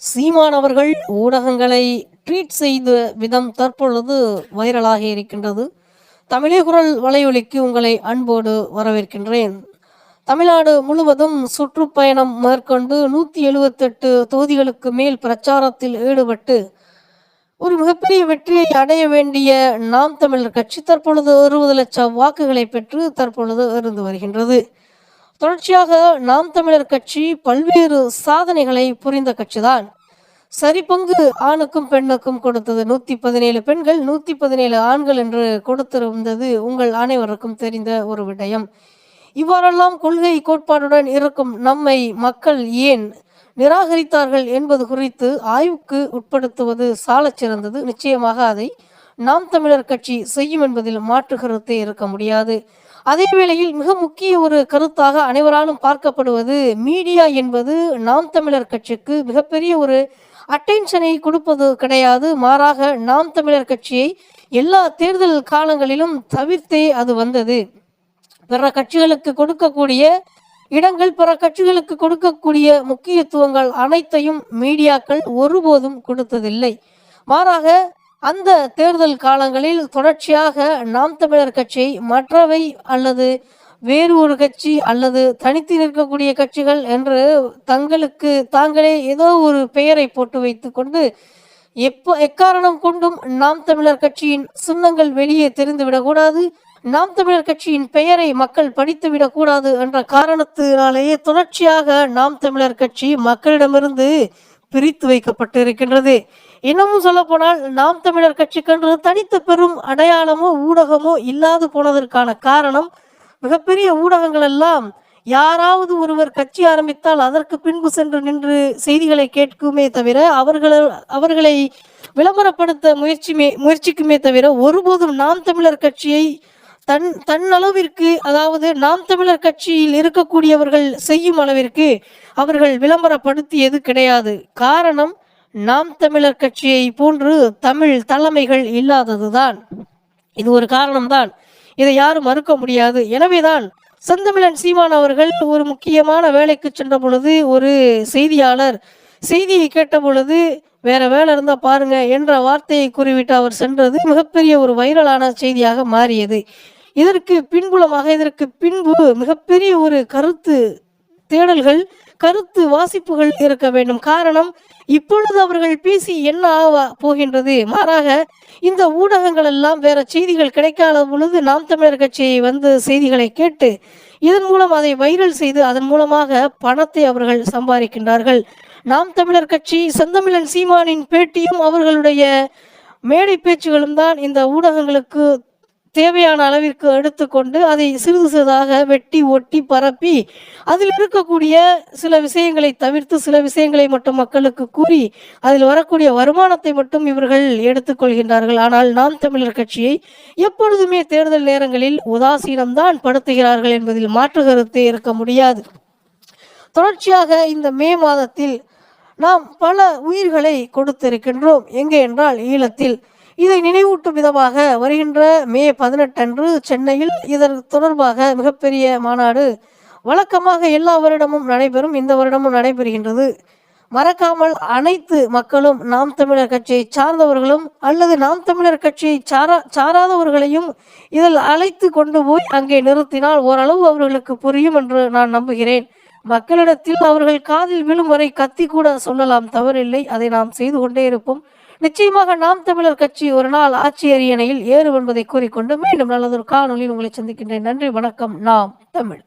சீமான் அவர்கள் ஊடகங்களை ட்வீட் செய்த விதம் தற்பொழுது வைரலாக இருக்கின்றது. தமிழே குரல் வலையொலிக்கு உங்களை அன்போடு வரவேற்கின்றேன். தமிழ்நாடு முழுவதும் சுற்றுப்பயணம் மேற்கொண்டு 178 தொகுதிகளுக்கு மேல் பிரச்சாரத்தில் ஈடுபட்டு ஒரு மிகப்பெரிய வெற்றியை அடைய வேண்டிய நாம் தமிழர் கட்சி தற்பொழுது 60 லட்சம் வாக்குகளை பெற்று தற்பொழுது இருந்து வருகின்றது. தொடர்ச்சியாக நாம் தமிழர் கட்சி பல்வேறு சாதனைகளை புரிந்த கட்சிதான். சரிபங்கு ஆணுக்கும் பெண்ணுக்கும் கொடுத்தது 117 பெண்கள் 117 ஆண்கள் என்று கொடுத்திருந்தது உங்கள் அனைவருக்கும் தெரிந்த ஒரு விடயம். இவ்வாறெல்லாம் கொள்கை கோட்பாடுடன் இருக்கும் நம்மை மக்கள் ஏன் நிராகரித்தார்கள் என்பது குறித்து ஆய்வுக்கு உட்படுத்துவது சாலச் சிறந்தது. நிச்சயமாக அதை நாம் தமிழர் கட்சி செய்யும் என்பதில் மாற்று கருத்தே இருக்க முடியாது. அதே வேளையில் மிக முக்கிய ஒரு கருத்தாக அனைவராலும் பார்க்கப்படுவது மீடியா என்பது நாம் தமிழர் கட்சிக்கு மிகப்பெரிய ஒரு அட்டென்ஷனை கொடுப்பது கிடையாது. மாறாக நாம் தமிழர் கட்சியை எல்லா தேர்தல் காலங்களிலும் தவிர்த்தே அது வந்தது. பிற கட்சிகளுக்கு கொடுக்கக்கூடிய இடங்கள், பிற கட்சிகளுக்கு கொடுக்கக்கூடிய முக்கியத்துவங்கள் அனைத்தையும் மீடியாக்கள் ஒருபோதும் கொடுத்ததில்லை. மாறாக அந்த தேர்தல் காலங்களில் தொடர்ச்சியாக நாம் தமிழர் கட்சியை மற்றவை அல்லது வேறு ஒரு கட்சி அல்லது தனித்து நிற்கக்கூடிய கட்சிகள் என்று தங்களுக்கு தாங்களே ஏதோ ஒரு பெயரை போட்டு வைத்து கொண்டு எக்காரணம் கொண்டும் நாம் தமிழர் கட்சியின் சின்னங்கள் வெளியே தெரிந்துவிடக்கூடாது, நாம் தமிழர் கட்சியின் பெயரை மக்கள் படித்து விடக்கூடாது என்ற காரணத்தினாலேயே தொடர்ச்சியாக நாம் தமிழர் கட்சி மக்களிடமிருந்து பிரித்து வைக்கப்பட்டு இருக்கின்றது. இன்னமும் சொல்ல போனால் நாம் தமிழர் கட்சிக்கென்று தனித்த பெரும் அடையாளமோ ஊடகமோ இல்லாது போனதற்கான காரணம், மிகப்பெரிய ஊடகங்கள் எல்லாம் யாராவது ஒருவர் கட்சி ஆரம்பித்தால் அதற்கு பின்பு சென்று நின்று செய்திகளை கேட்குமே தவிர அவர்களை விளம்பரப்படுத்த முயற்சிக்குமே தவிர ஒருபோதும் நாம் தமிழர் கட்சியை தன்னளவிற்கு, அதாவது நாம் தமிழர் கட்சியில் இருக்கக்கூடியவர்கள் செய்யும் அளவிற்கு அவர்கள் விளம்பரப்படுத்தியது கிடையாது. காரணம், நாம் தமிழர் கட்சியை போன்று தமிழ் தலைமைகள் இல்லாததுதான். இது ஒரு காரணம்தான், இதை யாரும் மறுக்க முடியாது. எனவேதான் செந்தமிழன் சீமான் அவர்கள் ஒரு முக்கியமான வேலைக்கு சென்ற பொழுது ஒரு செய்தியாளர் செய்தியை கேட்ட பொழுது வேற வேலை இருந்தா பாருங்க என்ற வார்த்தையை கூறிவிட்டு அவர் சென்றது மிகப்பெரிய ஒரு வைரலான செய்தியாக மாறியது. இதற்கு பின்பு மிகப்பெரிய ஒரு கருத்து தேடல்கள், கருத்து வாசிப்புகள் இருக்க வேண்டும். காரணம், இப்பொழுது அவர்கள் பேசி என்ன ஆக போகின்றது? மாறாக இந்த ஊடகங்கள் எல்லாம் வேற செய்திகள் கிடைக்காத பொழுது நாம் தமிழர் கட்சியை வந்து செய்திகளை கேட்டு இதன் மூலம் அதை வைரல் செய்து அதன் மூலமாக பணத்தை அவர்கள் சம்பாதிக்கின்றார்கள். நாம் தமிழர் கட்சி செந்தமிழன் சீமானின் பேட்டியும் அவர்களுடைய மேடை பேச்சுகளும் தான் இந்த ஊடகங்களுக்கு தேவையான அளவிற்கு எடுத்துக்கொண்டு அதை சிறிது சிறிதாக வெட்டி ஒட்டி பரப்பி அதில் இருக்கக்கூடிய சில விஷயங்களை தவிர்த்து சில விஷயங்களை மட்டும் மக்களுக்கு கூறி அதில் வரக்கூடிய வருமானத்தை மட்டும் இவர்கள் எடுத்துக்கொள்கின்றார்கள். ஆனால் நாம் தமிழர் கட்சியை எப்பொழுதுமே தேர்தல் நேரங்களில் உதாசீனம்தான் படுத்துகிறார்கள் என்பதில் மாற்று கருத்தே இருக்க முடியாது. தொடர்ச்சியாக இந்த மே மாதத்தில் நாம் பல உயிர்களை கொடுத்திருக்கின்றோம். எங்கே என்றால் ஈழத்தில். இதை நினைவூட்டும் விதமாக வருகின்ற மே 18 அன்று சென்னையில் இதன் தொடர்பாக மிகப்பெரிய மாநாடு வழக்கமாக எல்லா வருடமும் நடைபெறும். இந்த வருடமும் நடைபெறுகின்றது. மறக்காமல் அனைத்து மக்களும் நாம் தமிழர் கட்சியை சார்ந்தவர்களும் அல்லது நாம் தமிழர் கட்சியை சாராதவர்களையும் இதில் அழைத்து கொண்டு போய் அங்கே நிறுத்தினால் ஓரளவு அவர்களுக்கு புரியும் என்று நான் நம்புகிறேன். மக்களிடத்தில் அவர்கள் காதில் விழும் வரை கத்தி கூட சொல்லலாம், தவறில்லை. அதை நாம் செய்து கொண்டே இருப்போம். நிச்சயமாக நாம் தமிழர் கட்சி ஒரு நாள் ஆட்சி அரியணையில் ஏறும் என்பதை கூறிக்கொண்டு மீண்டும் நல்லதொரு காணொலியில் உங்களை சந்திக்கின்றேன். நன்றி, வணக்கம். நாம் தமிழ்.